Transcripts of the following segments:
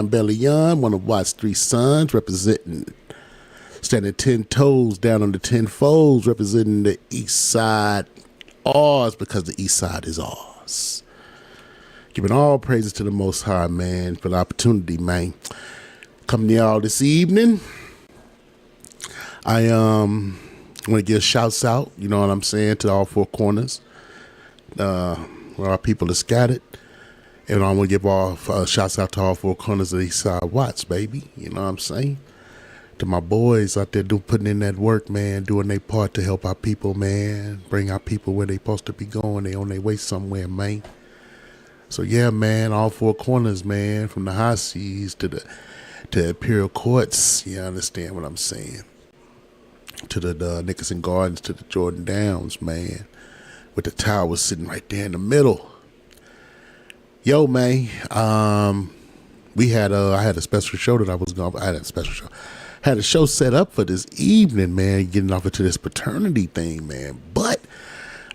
Bam Bellion, one of Watt's three sons, representing, standing 10 toes down on the 10 foes, representing the East Side, ours, because the East Side is ours. Giving all praises to the Most High, man, for the opportunity, man. Coming to y'all this evening. I want to give shouts out, you know what I'm saying, to all four corners where our people are scattered. And I want to give all shouts out to all four corners of the East Side Watts, baby. You know what I'm saying? To my boys out there putting in that work, man, doing their part to help our people, man. Bring our people where they supposed to be going. They on their way somewhere, man. So, yeah, man, all four corners, man, from the high seas to the Imperial Courts. You understand what I'm saying? To the Nickerson Gardens, to the Jordan Downs, man, with the tower sitting right there in the middle. Yo, man, I had a special show that I was going. I had a show set up for this evening, man, getting off into this paternity thing, man. But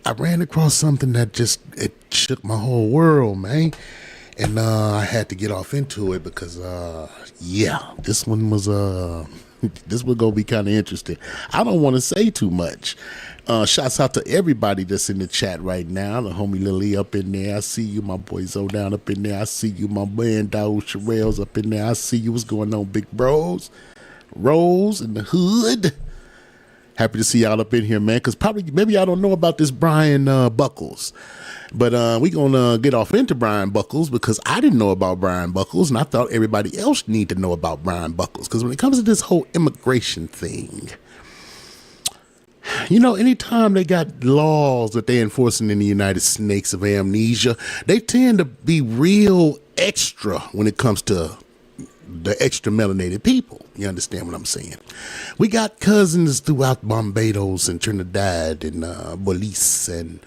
I ran across something that it shook my whole world, man, and I had to get off into it because, yeah, this one was this was gonna be kind of interesting. I don't want to say too much. Shouts out to everybody that's in the chat right now. The homie Lily up in there. I see you, my boy Zo down up in there. I see you, my man Daoud Sherrell's up in there. I see you. What's going on, big bros? Rose in the hood. Happy to see y'all up in here, man. Because maybe y'all don't know about this Brian Buckles. But we gonna get off into Brian Buckles because I didn't know about Brian Buckles, and I thought everybody else need to know about Brian Buckles. Because when it comes to this whole immigration thing, you know, anytime they got laws that they enforcing in the United Snakes of Amnesia, they tend to be real extra when it comes to the extra melanated people. You understand what I'm saying? We got cousins throughout Barbados and Trinidad and Belize and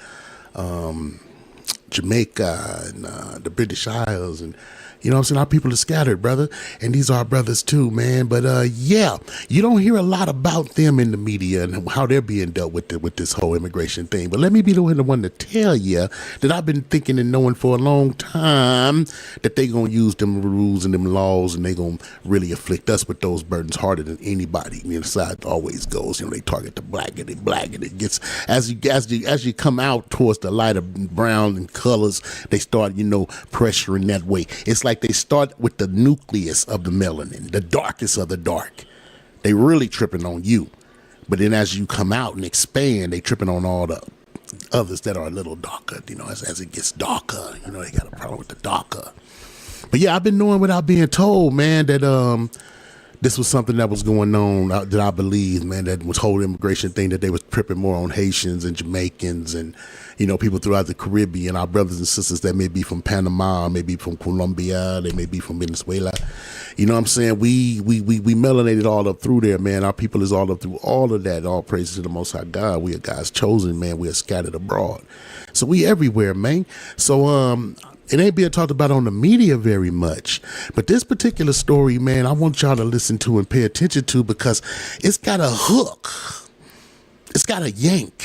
Jamaica and the British Isles, and you know what I'm saying, our people are scattered, brother, and these are our brothers too, man. But yeah, you don't hear a lot about them in the media and how they're being dealt with this whole immigration thing. But let me be the one to tell you that I've been thinking and knowing for a long time that they gonna use them rules and them laws, and they gonna really afflict us with those burdens harder than anybody. You know, the side always goes. You know, they target the black, and it gets as you come out towards the lighter brown and colors, they start, you know, pressuring that way. It's like they start with the nucleus of the melanin, the darkest of the dark. They really tripping on you. But then as you come out and expand, they tripping on all the others that are a little darker. You know, as it gets darker, you know, they got a problem with the darker. But yeah, I've been knowing without being told, man, that this was something that was going on, that I believe, man, that was whole immigration thing, that they was tripping more on Haitians and Jamaicans and, you know, people throughout the Caribbean, our brothers and sisters that may be from Panama, maybe from Colombia, they may be from Venezuela. You know what I'm saying? We melanated all up through there, man. Our people is all up through all of that. All praises to the Most High God. We are God's chosen, man. We are scattered abroad. So we everywhere, man. So, it ain't being talked about on the media very much, but this particular story, man, I want y'all to listen to and pay attention to because it's got a hook. It's got a yank.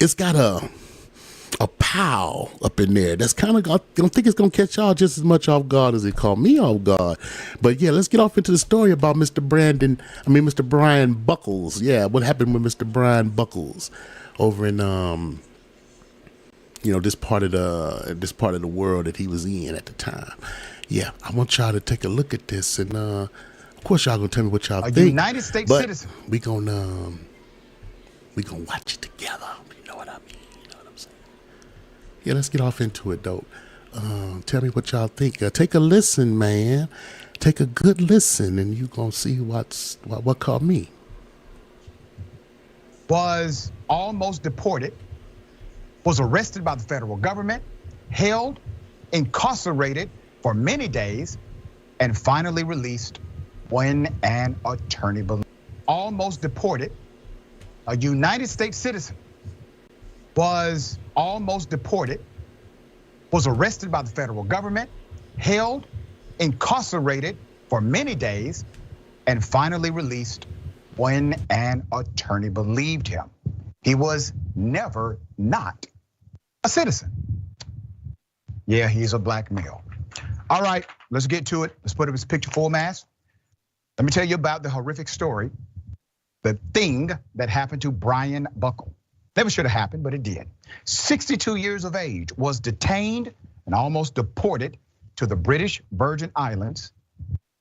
It's got a pow up in there. That's kind of, I don't think it's going to catch y'all just as much off guard as it caught me off guard. But yeah, let's get off into the story about Mr. Brian Buckles. Yeah, what happened with Mr. Brian Buckles over in, you know, this part of the world that he was in at the time. Yeah, I want y'all to take a look at this, and of course y'all gonna tell me what y'all think. United States citizen. We gonna watch it together. You know what I mean? You know what I'm saying? Yeah, let's get off into it though. Tell me what y'all think. Take a listen, man. Take a good listen, and you gonna see what caught me. Was almost deported. Was arrested by the federal government, held, incarcerated for many days, and finally released when an attorney believed. Almost deported, a United States citizen, was almost deported, was arrested by the federal government, held, incarcerated for many days, and finally released when an attorney believed him. He was never not a citizen. Yeah, he's a black male. All right, let's get to it. Let's put up his picture full mask. Let me tell you about the horrific story, the thing that happened to Brian Buckle. Never should have happened, but it did. 62 years of age, was detained and almost deported to the British Virgin Islands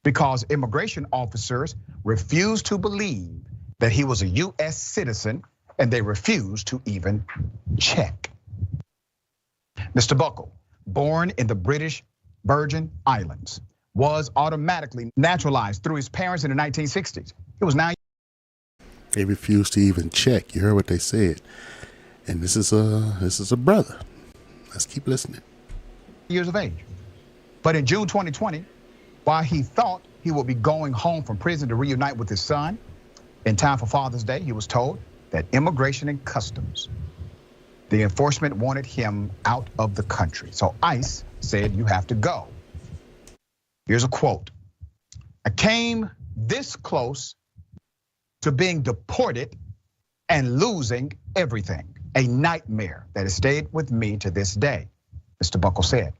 because immigration officers refused to believe that he was a US citizen, and they refused to even check. Mr. Buckle, born in the British Virgin Islands, was automatically naturalized through his parents in the 1960s. He was 9. They refused to even check. You heard what they said. And this is a brother. Let's keep listening. Years of age. But in June 2020, while he thought he would be going home from prison to reunite with his son in time for Father's Day, he was told that Immigration and Customs, the enforcement wanted him out of the country. So ICE said, you have to go. Here's a quote. I came this close to being deported and losing everything. A nightmare that has stayed with me to this day, Mr. Buckle said.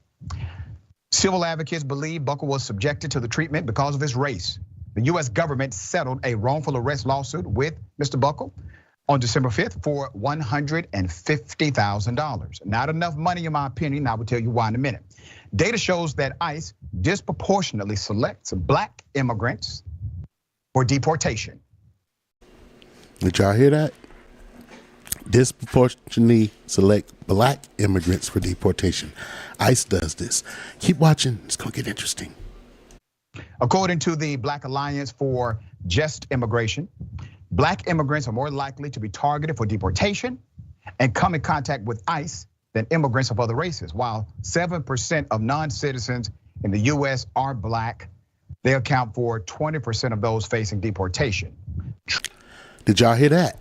Civil advocates believe Buckle was subjected to the treatment because of his race. The US government settled a wrongful arrest lawsuit with Mr. Buckle on December 5th for $150,000. Not enough money in my opinion, I will tell you why in a minute. Data shows that ICE disproportionately selects black immigrants for deportation. Did y'all hear that? Disproportionately select black immigrants for deportation. ICE does this. Keep watching, it's gonna get interesting. According to the Black Alliance for Just Immigration, black immigrants are more likely to be targeted for deportation and come in contact with ICE than immigrants of other races. While 7% of non-citizens in the US are black, they account for 20% of those facing deportation. Did y'all hear that?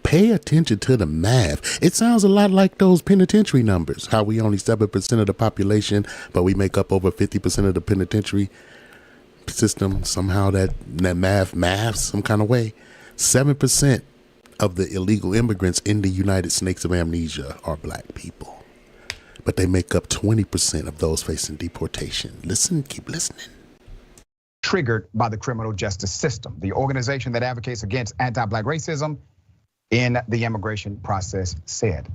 Pay attention to the math. It sounds a lot like those penitentiary numbers, how we only 7% of the population, but we make up over 50% of the penitentiary system. Somehow that math some kind of way. 7% of the illegal immigrants in the United Snakes of Amnesia are black people, but they make up 20% of those facing deportation. Listen, keep listening. Triggered by the criminal justice system, the organization that advocates against anti-black racism in the immigration process said.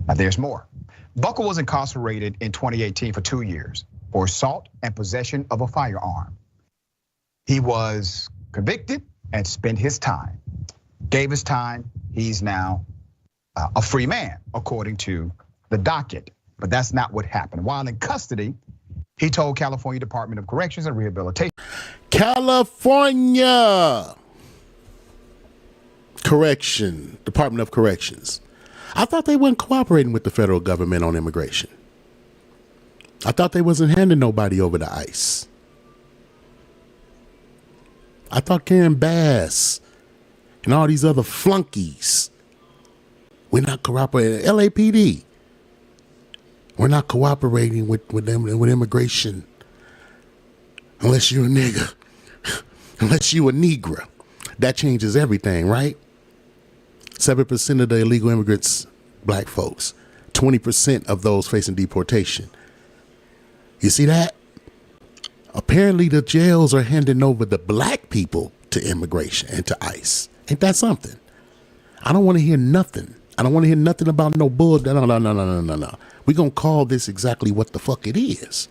Now there's more. Buckle was incarcerated in 2018 for 2 years for assault and possession of a firearm. He was convicted and spent his time, gave his time. He's now a free man, according to the docket. But that's not what happened. While in custody, he told California Department of Corrections and Rehabilitation. California Department of Corrections. I thought they weren't cooperating with the federal government on immigration. I thought they wasn't handing nobody over to ICE. I thought Karen Bass and all these other flunkies, we're not cooperating. LAPD, we're not cooperating with them, with immigration, unless you're a nigga, unless you a Negra. That changes everything, right? 7% of the illegal immigrants, black folks. 20% of those facing deportation. You see that? Apparently the jails are handing over the black people to immigration and to ICE. Ain't that something? I don't want to hear nothing. I don't want to hear nothing about no bull. No. We're going to call this exactly what the fuck it is.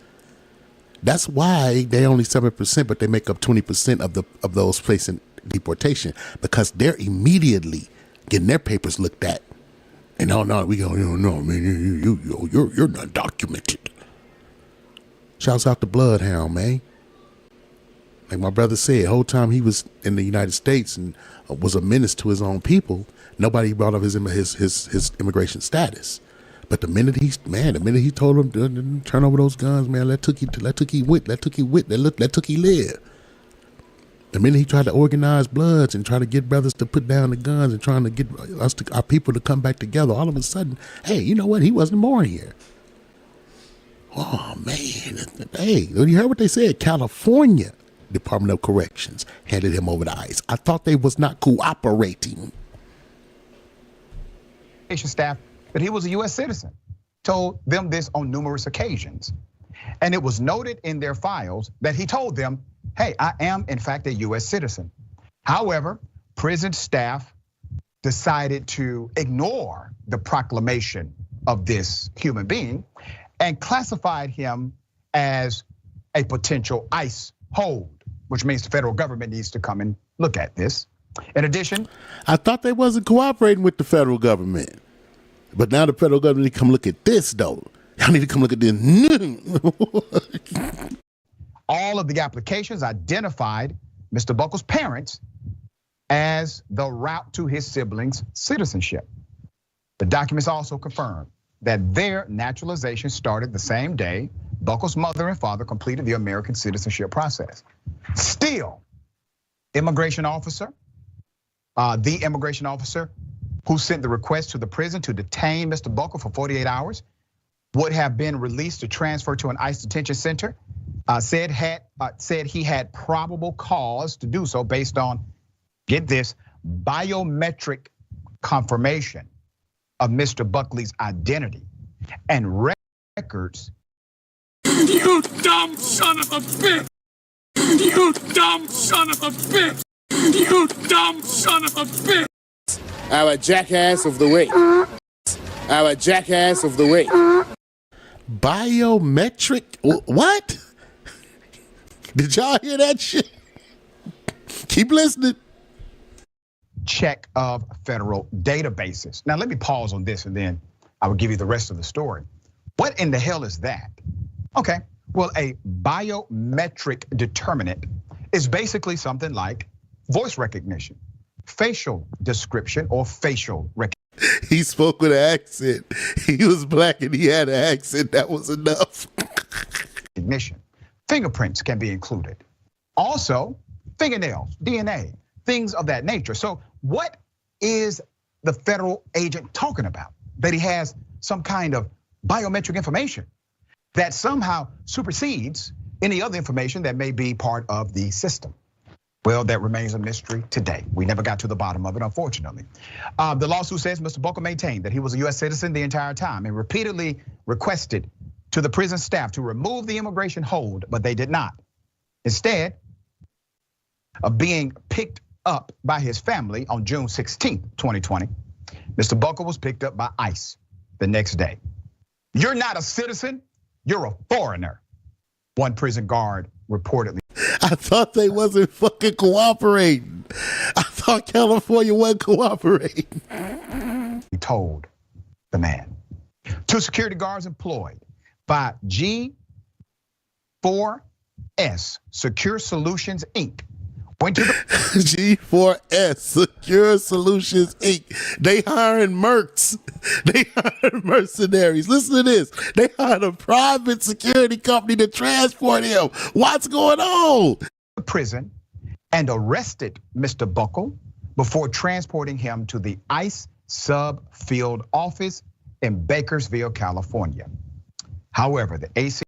That's why they only 7%, but they make up 20% of those facing deportation, because they're immediately getting their papers looked at. And no, we go, no, man, you're not documented. Shouts out to Bloodhound, man. Like my brother said, whole time he was in the United States and was a menace to his own people, nobody brought up his immigration status. But the minute he told him to turn over those guns, man, let Tookie live. The minute he tried to organize Bloods and try to get brothers to put down the guns and trying to get our people to come back together, all of a sudden, hey, you know what? He wasn't born here. Oh man, hey, you heard what they said? California Department of Corrections handed him over to ICE. I thought they was not cooperating. Staff that he was a US citizen. told them this on numerous occasions. And it was noted in their files that he told them, hey, I am in fact a US citizen. However, prison staff decided to ignore the proclamation of this human being and classified him as a potential ICE hold, which means the federal government needs to come and look at this. In addition, I thought they wasn't cooperating with the federal government. But now the federal government need to come look at this, though. Y'all need to come look at this. All of the applications identified Mr. Buckle's parents as the route to his siblings' citizenship. The documents also confirm that their naturalization started the same day Buckle's mother and father completed the American citizenship process. Still, the immigration officer who sent the request to the prison to detain Mr. Buckle for 48 hours would have been released to transfer to an ICE detention center, said he had probable cause to do so based on, get this, biometric confirmation of Mr. Buckley's identity and records. You dumb son of a bitch! You dumb son of a bitch! You dumb son of a bitch! Our jackass of the week. Our jackass of the week. Biometric? What? Did y'all hear that shit? Keep listening. Check of federal databases. Now let me pause on this and then I will give you the rest of the story. What in the hell is that? Okay, well, a biometric determinant is basically something like voice recognition, facial description, or facial recognition. He spoke with an accent. He was black and he had an accent. That was enough. Recognition. Fingerprints can be included. Also, fingernails, DNA, things of that nature. So what is the federal agent talking about? That he has some kind of biometric information that somehow supersedes any other information that may be part of the system. Well, that remains a mystery today. We never got to the bottom of it, unfortunately. The lawsuit says Mr. Buckle maintained that he was a US citizen the entire time and repeatedly requested to the prison staff to remove the immigration hold, but they did not. Instead of being picked up by his family on June 16th, 2020, Mr. Buckle was picked up by ICE the next day. You're not a citizen, you're a foreigner, one prison guard reportedly. I thought they wasn't fucking cooperating. I thought California wasn't cooperating. He told the man. Two security guards employed by G4S Secure Solutions Inc. went to the G4S Secure Solutions Inc. They hiring mercs. They hiring mercenaries. Listen to this. They hired a private security company to transport him. What's going on? Prison and arrested Mr. Buckle before transporting him to the ICE sub-field office in Bakersville, California. However, the AC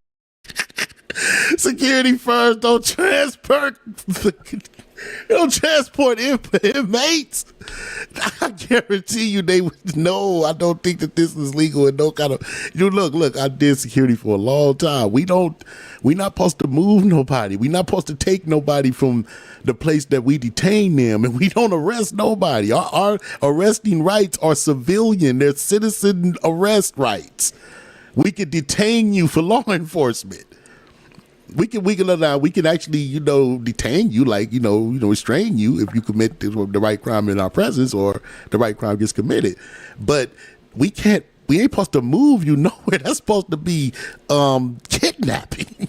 security firms don't transport inmates. I guarantee you they would. No, I don't think that this is legal and no kind of. Look, I did security for a long time. We're not supposed to move nobody. We're not supposed to take nobody from the place that we detain them, and we don't arrest nobody. Our arresting rights are civilian. They're citizen arrest rights. We can detain you for law enforcement. We can actually, detain you, like, restrain you if you commit the right crime in our presence or the right crime gets committed. But we ain't supposed to move you nowhere. That's supposed to be kidnapping.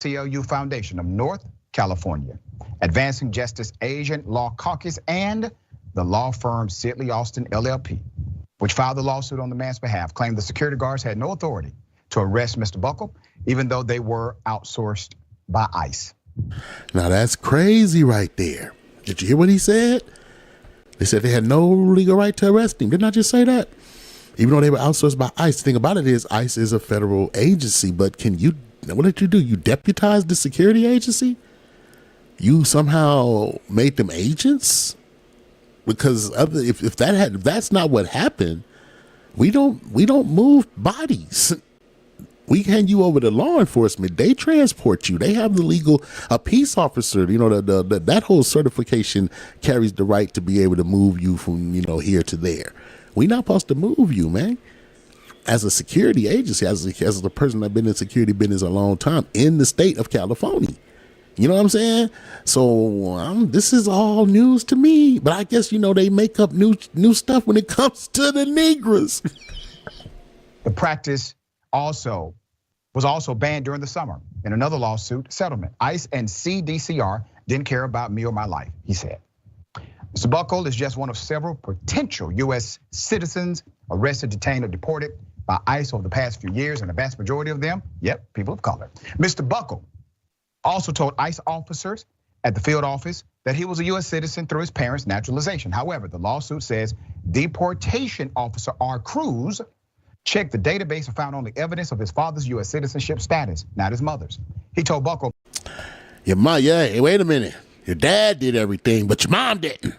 CLU Foundation of North California, Advancing Justice Asian Law Caucus, and the law firm Sidley Austin LLP, which filed the lawsuit on the man's behalf, claimed the security guards had no authority to arrest Mr. Buckle, even though they were outsourced by ICE. Now that's crazy right there. Did you hear what he said? They said they had no legal right to arrest him. Didn't I just say that? Even though they were outsourced by ICE. The thing about it is ICE is a federal agency, but what did you do? You deputized the security agency? You somehow made them agents? Because if that's not what happened, We don't move bodies. We hand you over to law enforcement. They transport you. They have a peace officer. You know, that whole certification carries the right to be able to move you from, here to there. We not supposed to move you, man. As a security agency, as the person that's been in security business a long time in the state of California. You know what I'm saying? So this is all news to me. But I guess, they make up new stuff when it comes to the Negroes. The practice was also banned during the summer in another lawsuit settlement. ICE and CDCR didn't care about me or my life, he said. Mr. Buckle is just one of several potential US citizens arrested, detained, or deported by ICE over the past few years, and the vast majority of them, people of color. Mr. Buckle also told ICE officers at the field office that he was a US citizen through his parents' naturalization. However, the lawsuit says deportation officer R. Cruz checked the database and found only evidence of his father's US citizenship status, not his mother's. He told Buckle, wait a minute. Your dad did everything, but your mom didn't.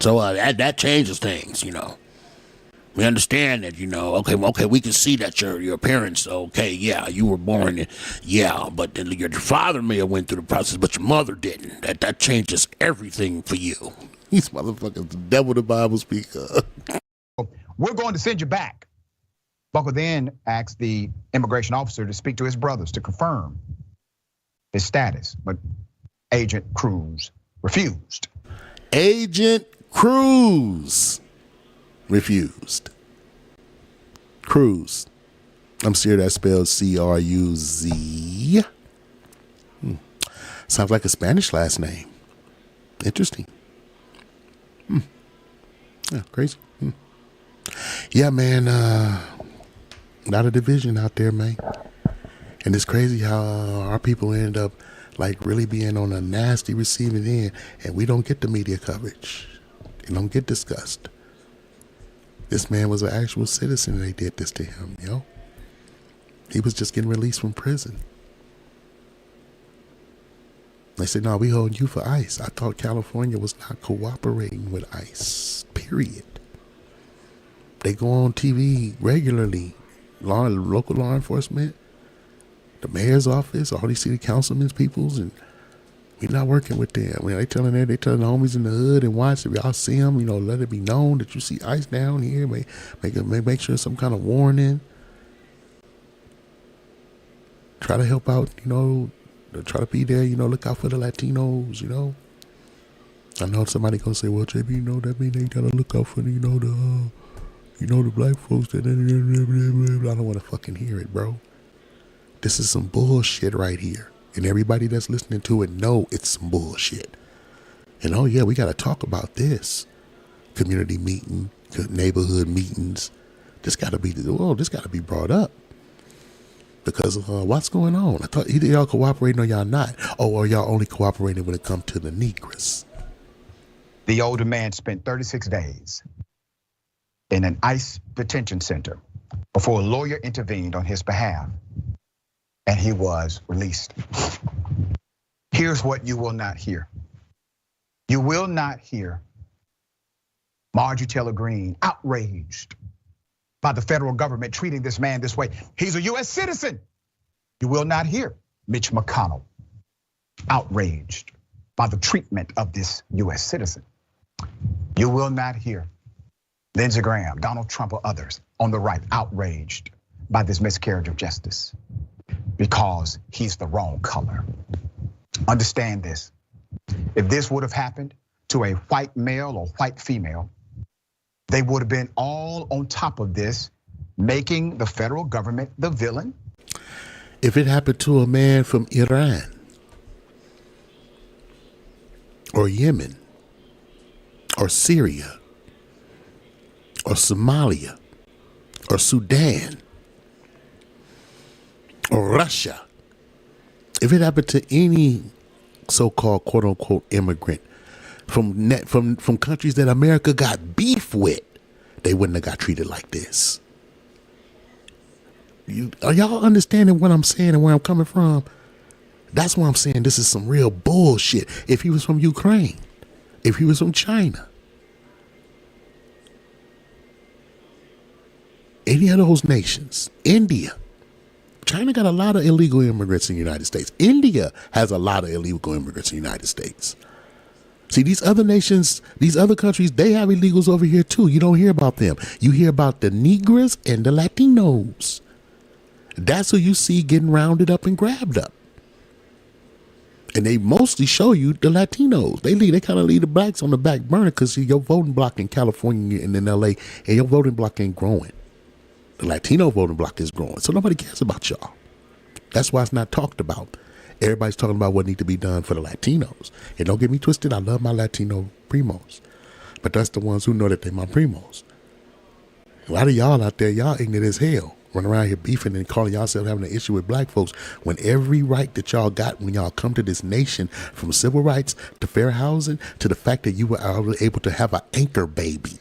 So that changes things, We understand that, okay, we can see that your parents, you were born, but then your father may have went through the process, but your mother didn't. That changes everything for you. These motherfuckers, the devil the Bible speaker. We're going to send you back. Buckle then asked the immigration officer to speak to his brothers to confirm his status, but Agent Cruz refused. Agent Cruz refused. Cruz. I'm sure that's spelled C-R-U-Z. Sounds like a Spanish last name. Interesting. Yeah, crazy. Yeah, man. Not a division out there, man. And it's crazy how our people end up like really being on a nasty receiving end, and we don't get the media coverage. It don't get discussed. This man was an actual citizen and they did this to him, He was just getting released from prison. They said, no, we holding you for ICE. I thought California was not cooperating with ICE, period. They go on TV regularly, local law enforcement, the mayor's office, all these city councilmen's peoples, and we're not working with them. They telling the homies in the hood and watch, if y'all see them, let it be known that you see ICE down here. Make sure some kind of warning. Try to help out, try to be there, look out for the Latinos, I know somebody gonna say, well, JB, that mean they gotta look out for the black folks. I don't want to fucking hear it, bro. This is some bullshit right here. And everybody that's listening to it know it's some bullshit. And we got to talk about this. Community meeting, neighborhood meetings. This got to be brought up. Because what's going on? I thought either y'all cooperating or y'all not. Or y'all only cooperating when it comes to the Negroes. The older man spent 36 days in an ICE detention center before a lawyer intervened on his behalf, and he was released. Here's what you will not hear. You will not hear Marjorie Taylor Greene outraged by the federal government treating this man this way. He's a US citizen. You will not hear Mitch McConnell outraged by the treatment of this US citizen. You will not hear Lindsey Graham, Donald Trump, or others on the right outraged by this miscarriage of justice because he's the wrong color. Understand this. If this would have happened to a white male or white female, they would have been all on top of this, making the federal government the villain. If it happened to a man from Iran or Yemen or Syria or Somalia or Sudan or Russia, if it happened to any so-called quote unquote immigrant from countries that America got beef with, they wouldn't have got treated like this. Are y'all understanding what I'm saying and where I'm coming from? That's why I'm saying this is some real bullshit. If he was from Ukraine, if he was from China, Any of those nations, India, China got a lot of illegal immigrants in the United States. India has a lot of illegal immigrants in the United States. See, these other nations, these other countries, they have illegals over here too. You don't hear about them. You hear about the Negras and the Latinos. That's who you see getting rounded up and grabbed up. And they mostly show you the Latinos. They kind of leave the blacks on the back burner because your voting block in California and in LA, and your voting block ain't growing. The Latino voting block is growing. So nobody cares about y'all. That's why it's not talked about. Everybody's talking about what needs to be done for the Latinos. And don't get me twisted, I love my Latino primos. But that's the ones who know that they're my primos. A lot of y'all out there, y'all ignorant as hell. Run around here beefing and calling yourself having an issue with black folks when every right that y'all got when y'all come to this nation, from civil rights to fair housing to the fact that you were able to have an anchor baby,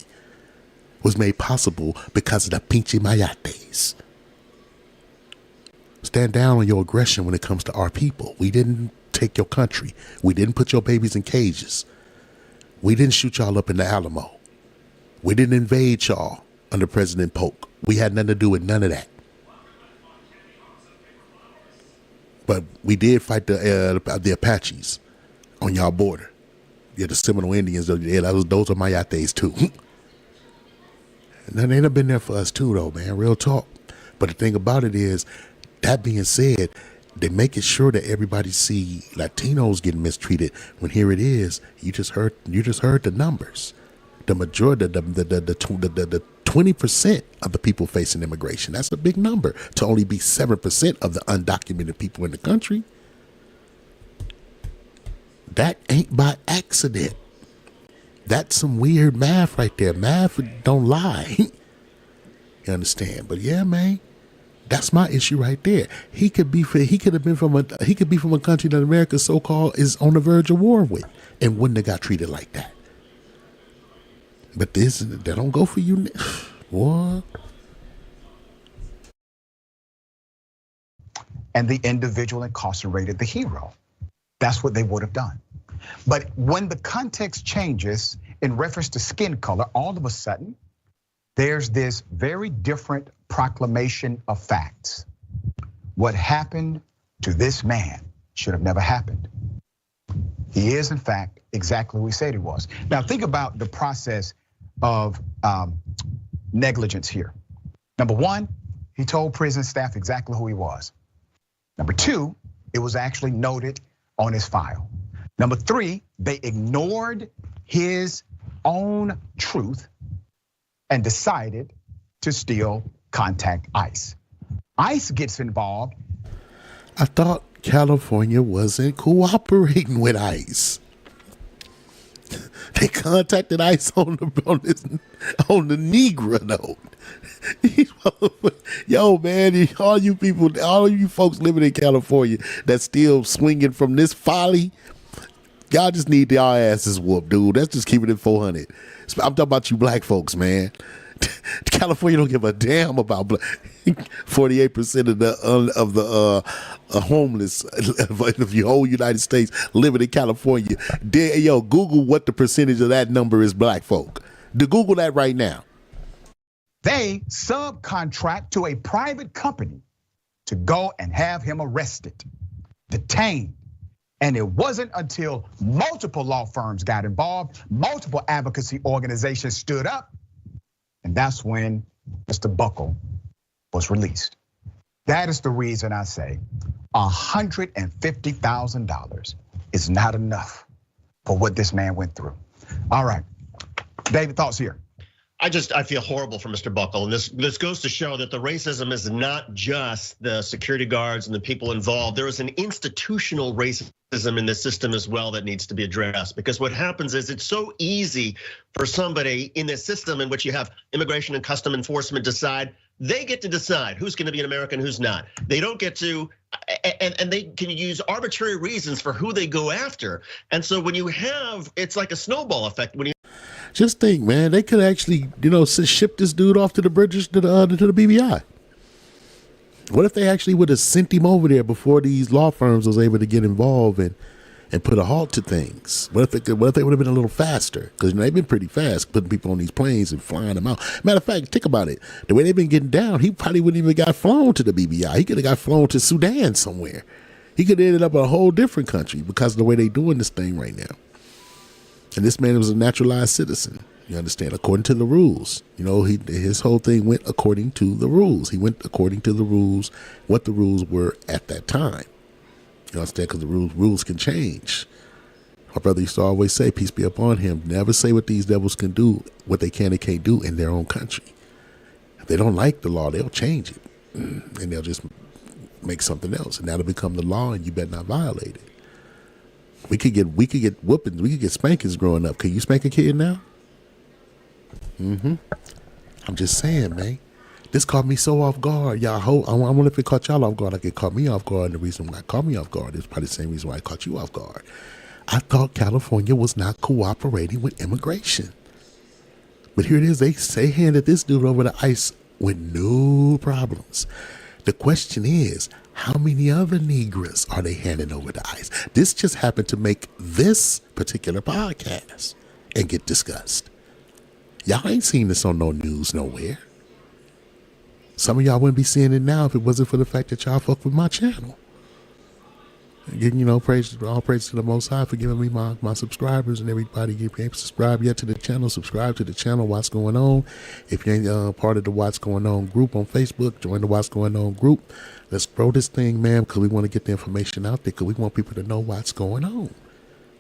was made possible because of the pinche mayates. Stand down on your aggression when it comes to our people. We didn't take your country. We didn't put your babies in cages. We didn't shoot y'all up in the Alamo. We didn't invade y'all under President Polk. We had nothing to do with none of that. But we did fight the Apaches on y'all border. Yeah, the Seminole Indians. Yeah, those are mayates too. And they've been there for us too, though, man. Real talk. But the thing about it is, that being said, they make it sure that everybody see Latinos getting mistreated. When here it is, you just heard the numbers. The majority, the 20% of the people facing immigration. That's a big number to only be 7% of the undocumented people in the country. That ain't by accident. That's some weird math right there. Math don't lie. You understand? But yeah, man, that's my issue right there. He could be from a country that America so-called is on the verge of war with, and wouldn't have got treated like that. But that don't go for you. What? And the individual incarcerated the hero. That's what they would have done. But when the context changes in reference to skin color, all of a sudden, there's this very different proclamation of facts. What happened to this man should have never happened. He is, in fact, exactly who he said he was. Now, think about the process of negligence here. Number one, he told prison staff exactly who he was. Number two, it was actually noted on his file. Number three, they ignored his own truth and decided to still contact ICE. ICE gets involved. I thought California wasn't cooperating with ICE. They contacted ICE on the Negro note. Yo, man, all you folks living in California that's still swinging from this folly, y'all just need y'all asses whooped, dude. That's just keeping it 400. I'm talking about you black folks, man. California don't give a damn about 48% of the homeless of the whole United States living in California. Yo, Google what the percentage of that number is black folk. Google that right now. They subcontract to a private company to go and have him arrested, detained. And it wasn't until multiple law firms got involved, multiple advocacy organizations stood up, and that's when Mr. Buckle was released. That is the reason I say $150,000 is not enough for what this man went through. All right, David, thoughts here? I feel horrible for Mr. Buckle, and this goes to show that the racism is not just the security guards and the people involved. There is an institutional racism in the system as well that needs to be addressed, because what happens is it's so easy for somebody in this system in which you have immigration and custom enforcement decide. They get to decide who's going to be an American, who's not. They don't get to, and they can use arbitrary reasons for who they go after. And so when you have, it's like a snowball effect. When you just think, man, they could actually, ship this dude off to the British to the BBI. What if they actually would have sent him over there before these law firms was able to get involved and and put a halt to things? What if they would have been a little faster? Because they've been pretty fast putting people on these planes and flying them out. Matter of fact, think about it. The way they've been getting down, he probably wouldn't even got flown to the BBI. He could have got flown to Sudan somewhere. He could have ended up in a whole different country because of the way they're doing this thing right now. And this man was a naturalized citizen. You understand? According to the rules. You know, his whole thing went according to the rules. He went according to the rules, what the rules were at that time. You understand? Because the rules can change. My brother used to always say, peace be upon him, never say what these devils can do, what they can and can't do in their own country. If they don't like the law, they'll change it. And they'll just make something else. And that'll become the law, and you better not violate it. We could get whoopings. We could get spankings growing up. Can you spank a kid now? I'm just saying, man. This caught me so off guard. Y'all, I wonder if it caught y'all off guard like it caught me off guard. And the reason why it caught me off guard is probably the same reason why it caught you off guard. I thought California was not cooperating with immigration. But here it is. They handed this dude over the ice with no problems. The question is, how many other Negroes are they handing over the ice? This just happened to make this particular podcast and get discussed. Y'all ain't seen this on no news nowhere. Some of y'all wouldn't be seeing it now if it wasn't for the fact that y'all fuck with my channel. Again, you know, all praise to the Most High for giving me my subscribers and everybody. If you ain't subscribed yet to the channel, subscribe to the channel. What's going on? If you ain't part of the What's Going On group on Facebook, join the What's Going On group. Let's grow this thing, man, because we want to get the information out there because we want people to know what's going on.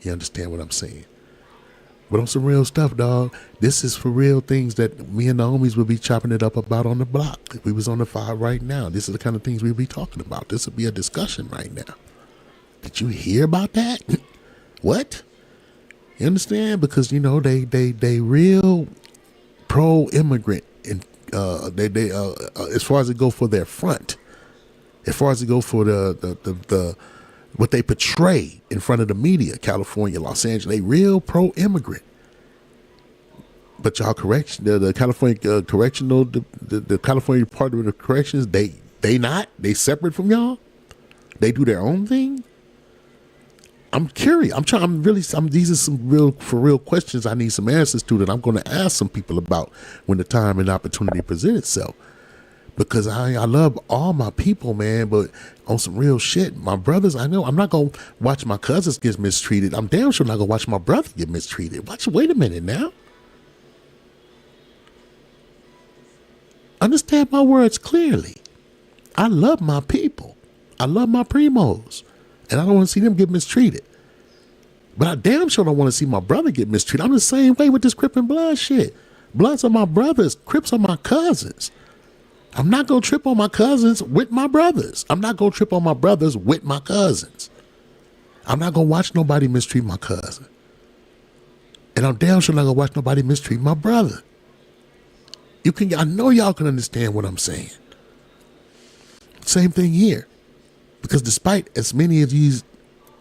You understand what I'm saying? But on some real stuff, dog, this is for real things that me and the homies will be chopping it up about on the block. If we was on the fire right now, this is the kind of things we'll be talking about. This would be a discussion right now. Did you hear about that? What? You understand? Because, you know, they real pro-immigrant and they as far as it go for their front, as far as it go for the what they portray in front of the media, California, Los Angeles, they real pro-immigrant. But y'all the California correctional, the California Department of Corrections, they they separate from y'all. They do their own thing. I'm curious. These are some real questions I need some answers to that I'm going to ask some people about when the time and opportunity present itself. Because I love all my people, man, but on some real shit, my brothers, I know I'm not going to watch my cousins get mistreated. I'm damn sure not going to watch my brother get mistreated. Wait a minute now. Understand my words clearly. I love my people. I love my primos. And I don't want to see them get mistreated. But I damn sure don't want to see my brother get mistreated. I'm the same way with this Crip and Blood shit. Bloods are my brothers. Crips are my cousins. I'm not going to trip on my cousins with my brothers. I'm not going to trip on my brothers with my cousins. I'm not going to watch nobody mistreat my cousin. And I'm damn sure not going to watch nobody mistreat my brother. I know y'all can understand what I'm saying. Same thing here. Because despite as many of these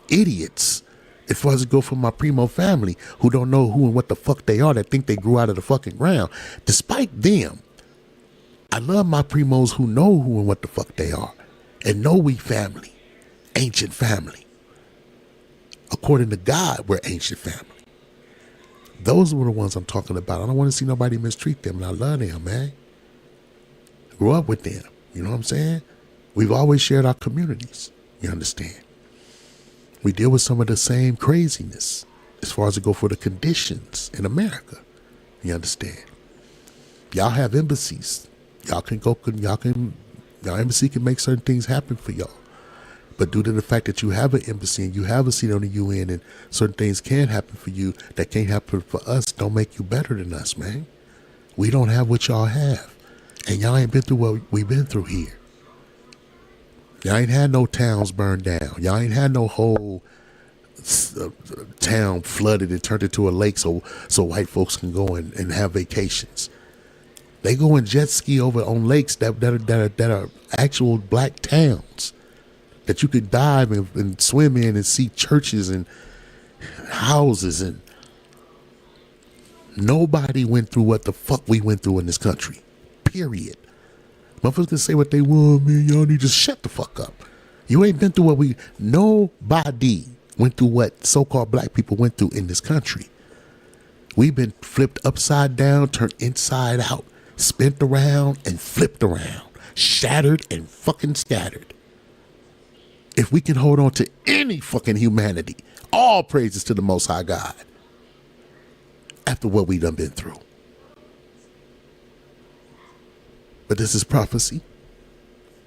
idiots, as far as it go for my primo family, who don't know who and what the fuck they are, that think they grew out of the fucking ground, despite them, I love my primos who know who and what the fuck they are and know we family, ancient family. According to God, we're ancient family. Those were the ones I'm talking about. I don't want to see nobody mistreat them, and I love them, man. Grew up with them. You know what I'm saying? We've always shared our communities. You understand? We deal with some of the same craziness as far as it go for the conditions in America. You understand? Y'all have embassies. Your embassy can make certain things happen for y'all. But due to the fact that you have an embassy and you have a seat on the UN and certain things can happen for you that can't happen for us, don't make you better than us, man. We don't have what y'all have. And y'all ain't been through what we've been through here. Y'all ain't had no towns burned down. Y'all ain't had no whole town flooded and turned into a lake so white folks can go and have vacations. They go and jet ski over on lakes that are actual black towns that you could dive and swim in and see churches and houses, and nobody went through what the fuck we went through in this country. Period. Motherfuckers can say what they want, man. Y'all need to shut the fuck up. You ain't been through nobody went through what so-called black people went through in this country. We've been flipped upside down, turned inside out, spent around and flipped around, shattered and fucking scattered. If we can hold on to any fucking humanity, all praises to the Most High God after what we done been through. But this is prophecy,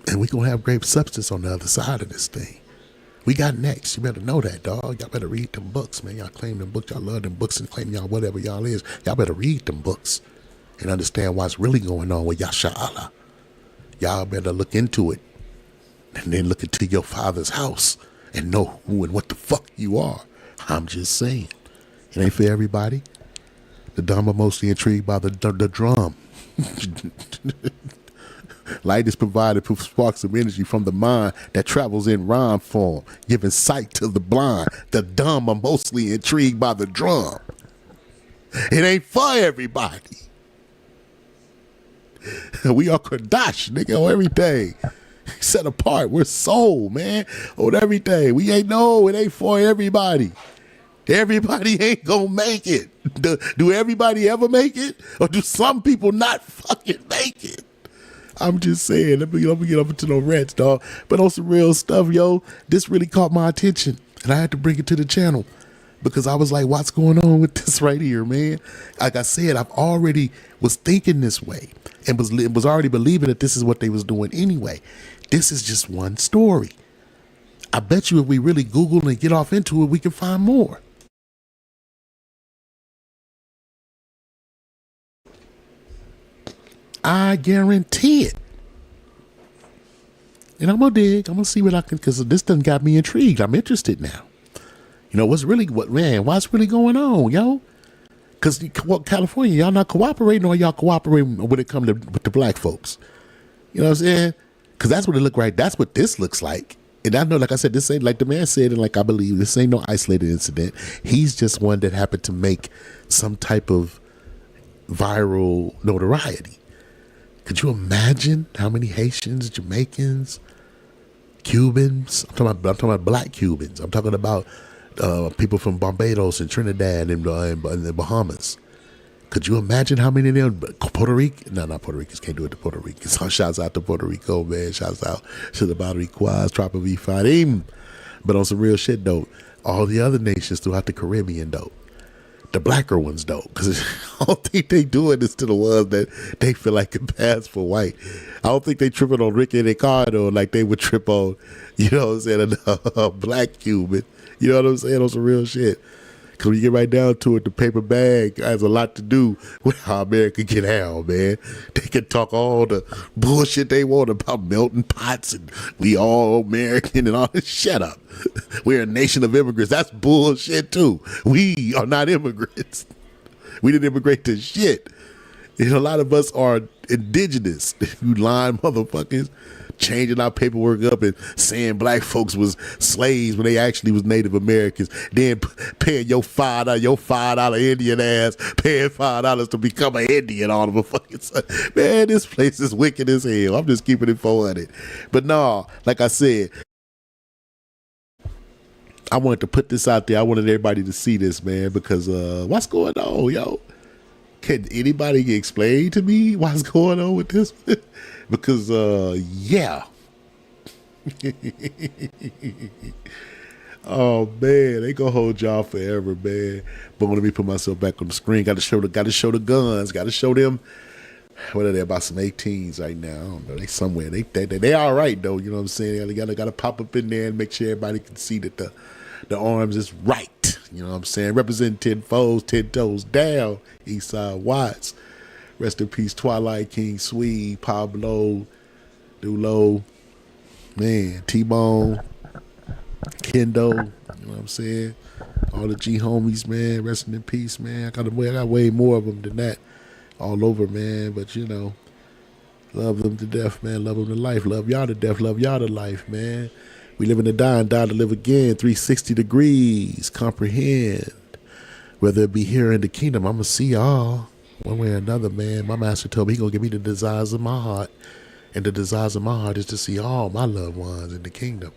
and we gonna have great substance on the other side of this thing. We got next. You better know that, dog. Y'all better read them books, man. Y'all claim them books. Y'all love them books and claim y'all whatever y'all is. Y'all better read them books and understand what's really going on with Yasha Allah. Y'all better look into it and then look into your father's house and know who and what the fuck you are. I'm just saying. It ain't for everybody. The dumb are mostly intrigued by the drum. Light is provided for sparks of energy from the mind that travels in rhyme form, giving sight to the blind. The dumb are mostly intrigued by the drum. It ain't for everybody. We are Kadash, nigga, on everything. Set apart. We're soul, man, on everything. We ain't it ain't for everybody. Everybody ain't gonna make it. Do everybody ever make it? Or do some people not fucking make it? I'm just saying, let me get up into no rants, dog. But on some real stuff, yo, this really caught my attention. And I had to bring it to the channel because I was like, what's going on with this right here, man? Like I said, I've already was thinking this way and was already believing that this is what they was doing anyway. This is just one story. I bet you if we really Google and get off into it, we can find more. I guarantee it. And I'm gonna dig. I'm gonna see what I can, because this done got me intrigued. I'm interested now. You know what's really going on, yo? Because California, y'all not cooperating, or y'all cooperating when it comes to with the black folks. You know what I'm saying? Because that's what it look like. That's what this looks like. And I know, like I said, this ain't, like the man said, and like I believe, this ain't no isolated incident. He's just one that happened to make some type of viral notoriety. Could you imagine how many Haitians, Jamaicans, Cubans? I'm talking about black Cubans. I'm talking about people from Barbados and Trinidad and the Bahamas. Could you imagine how many of them? Puerto Rico? No, not Puerto Ricans. Can't do it to Puerto Ricans. So shouts out to Puerto Rico, man. Shouts out to the Bariquas, Tropa V5. But on some real shit, though, all the other nations throughout the Caribbean, though, the blacker ones, though, because I don't think they doing this to the ones that they feel like can pass for white. I don't think they tripping on Ricky and Ricardo like they would trip on, you know what I'm saying, a black Cuban. You know what I'm saying, on some real shit. Because when you get right down to it, the paper bag has a lot to do with how America get down, man. They can talk all the bullshit they want about melting pots and we all American and all this. Shut up. We're a nation of immigrants. That's bullshit too. We are not immigrants. We didn't immigrate to shit. And a lot of us are indigenous. You lying motherfuckers. Changing our paperwork up and saying black folks was slaves when they actually was Native Americans. Then paying your $5 Indian ass, paying $5 to become an Indian all of a fucking sudden. Man, this place is wicked as hell. I'm just keeping it 400. But no, like I said, I wanted to put this out there. I wanted everybody to see this, man, because what's going on, yo? Can anybody explain to me what's going on with this? Because, yeah. Oh, man, they gonna hold y'all forever, man. But let me put myself back on the screen. Got to show the guns. Got to show them. What are they, about some 18s right now? I don't know. They somewhere. They all right, though. You know what I'm saying? They got to pop up in there and make sure everybody can see that the arms is right. You know what I'm saying? Represent 10 foes, 10 toes down. Eastside Watts. Rest in peace, Twilight King, Swede, Pablo, Dulo, man, T-Bone, Kendo, you know what I'm saying? All the G homies, man, resting in peace, man. I got way more of them than that all over, man. But, you know, love them to death, man. Love them to life. Love y'all to death. Love y'all to life, man. We live in to die and die to live again. 360 degrees, comprehend. Whether it be here in the kingdom, I'm going to see y'all. One way or another, man. My master told me he gonna give me the desires of my heart. And the desires of my heart is to see all my loved ones in the kingdom.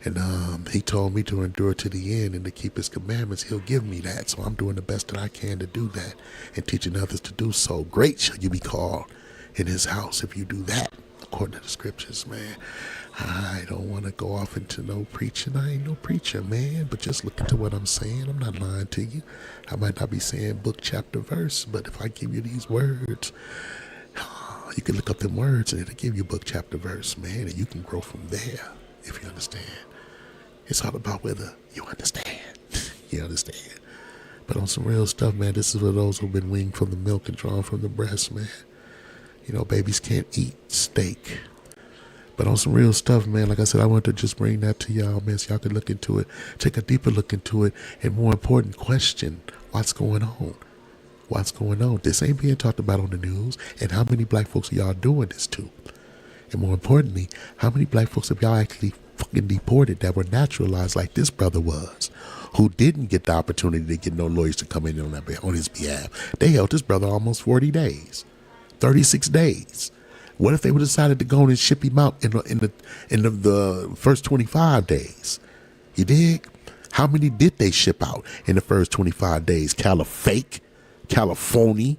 And he told me to endure to the end and to keep his commandments. He'll give me that. So I'm doing the best that I can to do that and teaching others to do so. Great shall you be called in his house if you do that, according to the scriptures, man. I don't want to go off into no preaching. I ain't no preacher, man. But just look into what I'm saying. I'm not lying to you. I might not be saying book, chapter, verse. But if I give you these words, you can look up them words and it'll give you book, chapter, verse, man. And you can grow from there, if you understand. It's all about whether you understand. You understand? But on some real stuff, man, this is for those who've been weaned from the milk and drawn from the breast, man. You know, babies can't eat steak. But on some real stuff, man, like I said, I want to just bring that to y'all, man, so y'all can look into it, take a deeper look into it, and more important question, what's going on? What's going on? This ain't being talked about on the news, and how many black folks are y'all doing this to? And more importantly, how many black folks have y'all actually fucking deported that were naturalized like this brother was, who didn't get the opportunity to get no lawyers to come in on his behalf? They held this brother almost 40 days, 36 days. What if they would have decided to go and ship him out in the first 25 days? You dig? How many did they ship out in the first 25 days? Fake, California.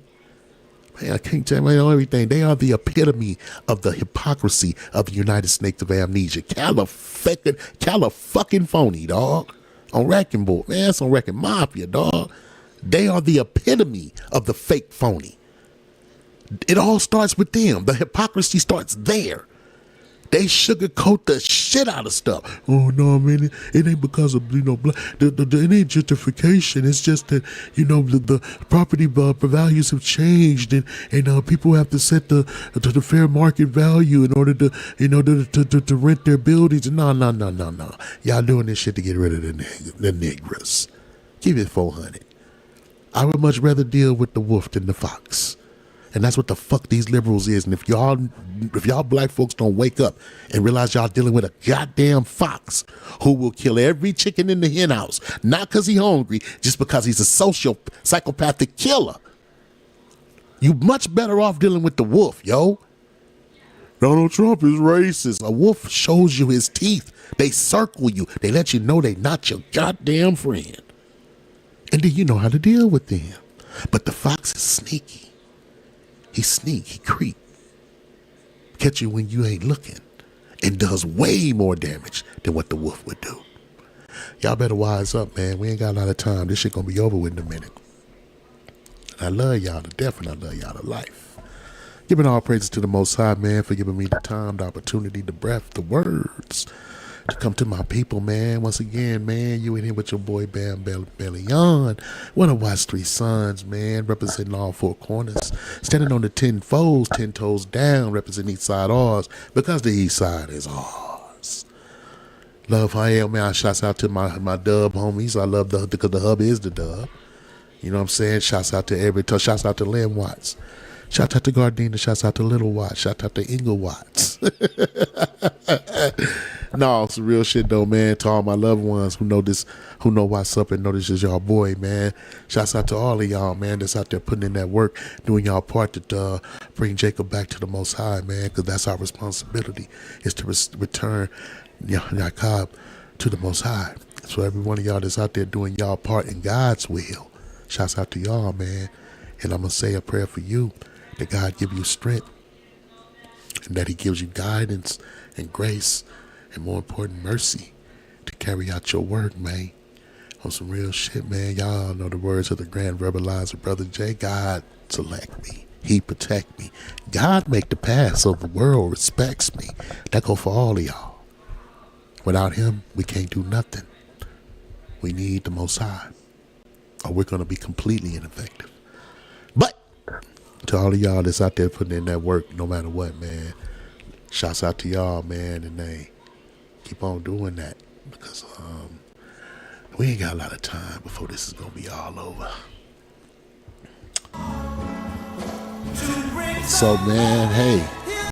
Man, I can't tell you everything. They are the epitome of the hypocrisy of the United States of amnesia. Fucking phony, dog. On Wrecking Ball. Man, that's on Wrecking Mafia, dog. They are the epitome of the fake phony. It all starts with them. The hypocrisy starts there. They sugarcoat the shit out of stuff. Oh no, man, it ain't because of, it ain't gentrification. It's just that, the property values have changed, and people have to set the fair market value in order to to rent their buildings. No. Y'all doing this shit to get rid of the niggers. Give it 400. I would much rather deal with the wolf than the fox. And that's what the fuck these liberals is. And if y'all black folks don't wake up and realize y'all dealing with a goddamn fox who will kill every chicken in the hen house, not because he's hungry, just because he's a psychopathic killer, you much better off dealing with the wolf, yo. Donald Trump is racist. A wolf shows you his teeth. They circle you. They let you know they not your goddamn friend. And then you know how to deal with them. But the fox is sneaky. He sneak, he creep, catch you when you ain't looking, and does way more damage than what the wolf would do. Y'all better wise up, man. We ain't got a lot of time. This shit gonna be over with in a minute. And I love y'all to death, and I love y'all to life. Giving all praises to the Most High, man, for giving me the time, the opportunity, the breath, the words to come to my people, man. Once again, man, you in here with your boy Bam Bellion, one of Watt's 3 sons, man, representing all 4 corners, standing on the 10 foes, 10 toes down, representing each side ours, because the east side is ours. Love how I am, man. Shouts out to my dub homies. I love because the hub is the dub. You know what I'm saying? Shouts out to shouts out to Lynn Watts. Shout out to Gardena. Shouts out to Little Watts. Shout out to Ingle Watts. No, some real shit though, man. To all my loved ones who know this, who know what's up and know this is y'all boy, man. Shouts out to all of y'all, man, that's out there putting in that work, doing y'all part to bring Jacob back to the Most High, man, because that's our responsibility, is to return Jacob to the Most High. So every one of y'all that's out there doing y'all part in God's will, shouts out to y'all, man. And I'm going to say a prayer for you, that God give you strength, and that he gives you guidance and grace, and more important, mercy to carry out your work, man. On some real shit, man. Y'all know the words of the grand verbalizer, Brother J. God select me. He protect me. God make the path so the world respects me. That go for all of y'all. Without him, we can't do nothing. We need the Most High, or we're going to be completely ineffective. But to all of y'all that's out there putting in that work, no matter what, man, shouts out to y'all, man, and they keep on doing that, because we ain't got a lot of time before this is gonna be all over. So, man, hey,